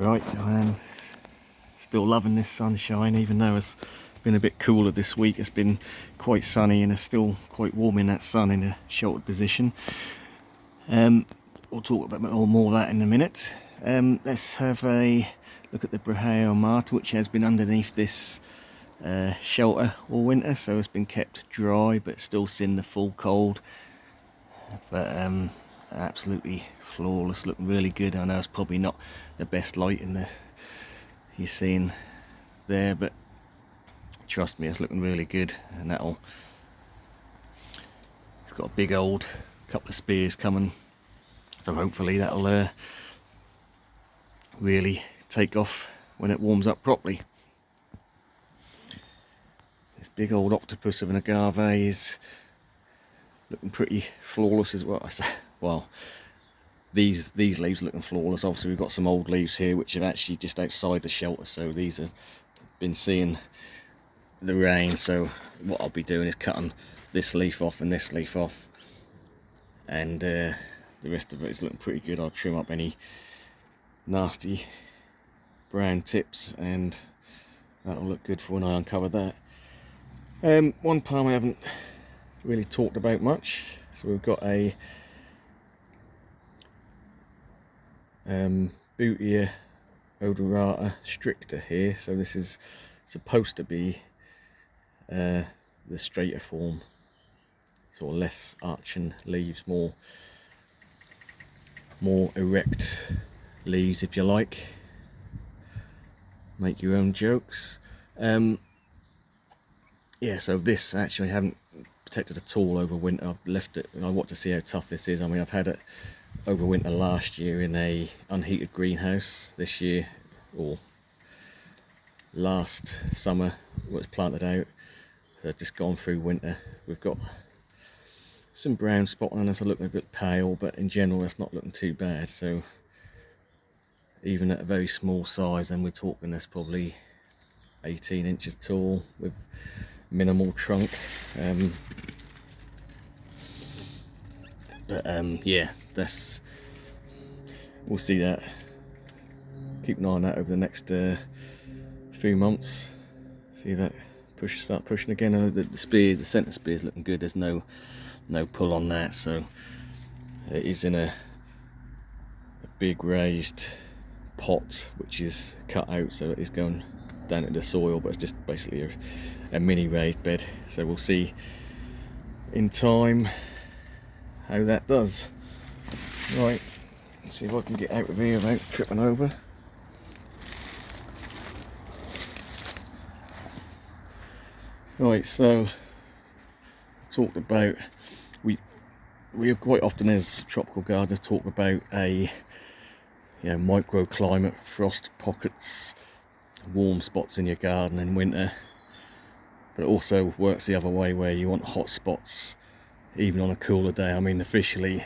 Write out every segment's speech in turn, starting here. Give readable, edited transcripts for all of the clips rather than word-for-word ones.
Right, I am still loving this sunshine, even though it's been a bit cooler this week. It's been quite sunny and it's still quite warm in that sun in a sheltered position. We'll talk about more of that in a minute. Let's have a look at the Braheo Marta, which has been underneath this shelter all winter, so it's been kept dry but still seen the full cold. But absolutely flawless, looking really good. I know it's probably not the best light in the you're seeing there, but trust me, it's looking really good. And it's got a big old couple of spears coming, so hopefully that'll really take off when it warms up properly. This big old octopus of an agave is looking pretty flawless as well. Well, these leaves are looking flawless. Obviously we've got some old leaves here which are actually just outside the shelter, so these have been seeing the rain. So what I'll be doing is cutting this leaf off and this leaf off, and the rest of it is looking pretty good. I'll trim up any nasty brown tips and that'll look good for when I uncover that. One palm I haven't really talked about much, so we've got a Bootea odorata stricta here. So this is supposed to be the straighter form, sort of less arching leaves, more erect leaves, if you like. Make your own jokes. Yeah, so this actually I haven't protected at all over winter. I've left it. I want to see how tough this is. I mean, I've had it over winter last year in a unheated greenhouse. This year, or last summer, it was planted out. So it's just gone through winter. We've got some brown spot on us. I look a bit pale, but in general it's not looking too bad. So even at a very small size, and we're talking this probably 18 inches tall with minimal trunk. Yeah, we'll see that. Keep an eye on that over the next few months. See that start pushing again. The spear, the centre spear is looking good. There's no pull on that, so it is in a big raised pot which is cut out, so it is going down into the soil, but it's just basically a mini raised bed. So we'll see in time how that does. Right, let's see if I can get out of here without tripping over. Right, so talked about we have quite often as tropical gardeners talk about a microclimate, frost pockets, warm spots in your garden in winter, but it also works the other way where you want hot spots even on a cooler day. I mean, officially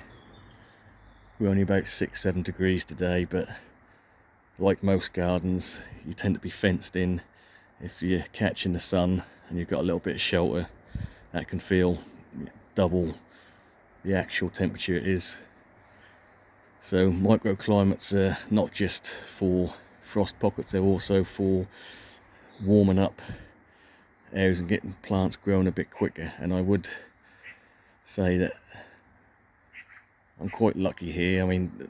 we're only about 6-7 degrees today, but like most gardens, you tend to be fenced in. If you're catching the sun and you've got a little bit of shelter, that can feel double the actual temperature it is. So microclimates are not just for frost pockets, they're also for warming up areas and getting plants growing a bit quicker. And I would say that I'm quite lucky here. I mean,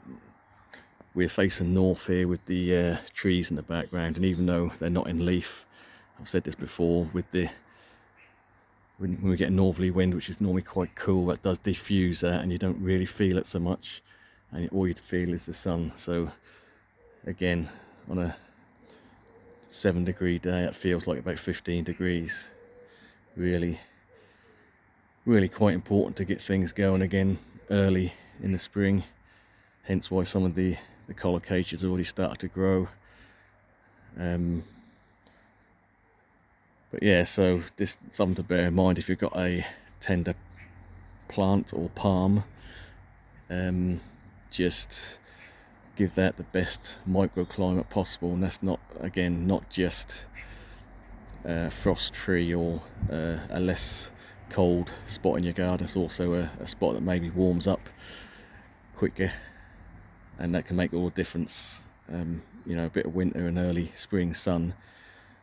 we're facing north here with the trees in the background, and even though they're not in leaf, I've said this before, with when we get a northerly wind, which is normally quite cool, that does diffuse that and you don't really feel it so much, and all you feel is the sun. So again, on a 7-degree day, it feels like about 15 degrees. Really quite important to get things going again early in the spring, hence why some of the collocaceas already started to grow. But yeah, so just something to bear in mind if you've got a tender plant or palm. Just give that the best microclimate possible, and that's not just frost free or a less cold spot in your garden. It's also a spot that maybe warms up quicker, and that can make all the difference you know, a bit of winter and early spring sun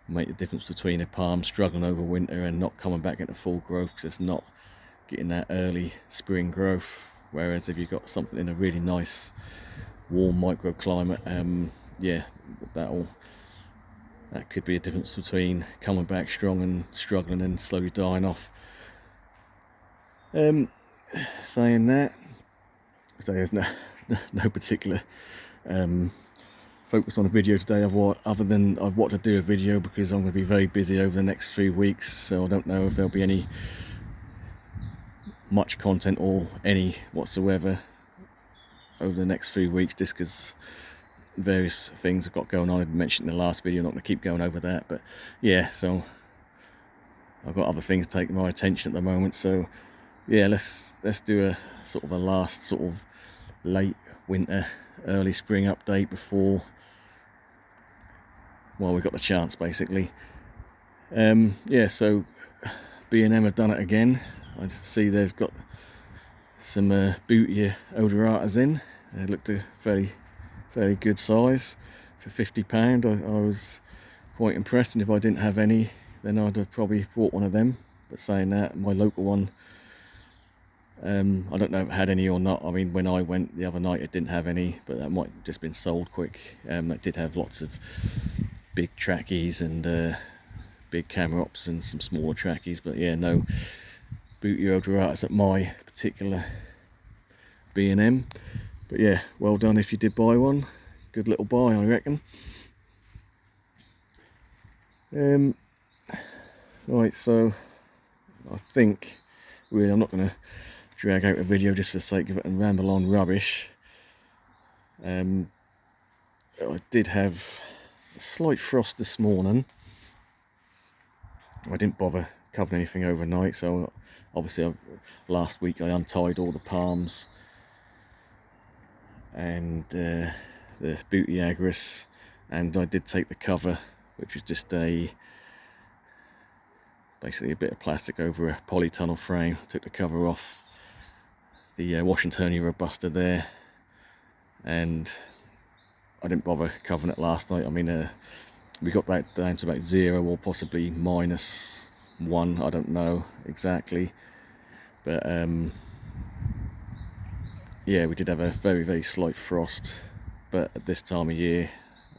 make the difference between a palm struggling over winter and not coming back into full growth because it's not getting that early spring growth. Whereas if you've got something in a really nice warm microclimate, yeah, that could be a difference between coming back strong and struggling and slowly dying off. Saying that, so there's no particular focus on a video today other than I've wanted to do a video because I'm going to be very busy over the next 3 weeks, so I don't know if there'll be any much content or any whatsoever over the next 3 weeks, just because various things I've got going on. I mentioned in the last video, I'm not going to keep going over that, but yeah, so I've got other things taking my attention at the moment. So yeah, let's do a sort of a last sort of late winter early spring update before, well, we've got the chance basically. Yeah, so B&M have done it again. I see they've got some Bootia odoratas in. They looked a fairly good size for £50. I was quite impressed, and if I didn't have any then I'd have probably bought one of them. But saying that, my local one, I don't know if it had any or not. I mean, when I went the other night it didn't have any, but that might have just been sold quick. It did have lots of big trackies and big camera ops and some smaller trackies, but yeah, no Bootia odoratas at my particular B&M. But yeah, well done if you did buy one. Good little buy, I reckon. Right, so I think really I'm not going to drag out a video just for the sake of it and ramble on rubbish. I did have a slight frost this morning. I didn't bother covering anything overnight, so obviously last week I untied all the palms and the Bootia agris, and I did take the cover, which was just basically a bit of plastic over a polytunnel frame. Took the cover off the Washingtonia robusta there, and I didn't bother covering it last night. I mean, we got back down to about 0 or possibly -1, I don't know exactly, but yeah, we did have a very slight frost. But at this time of year,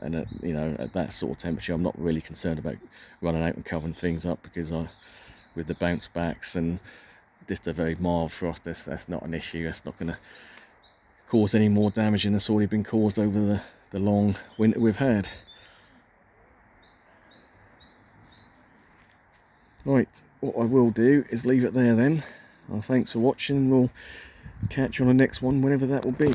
and you know, at that sort of temperature, I'm not really concerned about running out and covering things up, because with the bounce backs and just a very mild frost, that's not an issue. That's not going to cause any more damage than that's already been caused over the long winter we've had. Right, what I will do is leave it there then. Well, thanks for watching. We'll catch you on the next one, whenever that will be.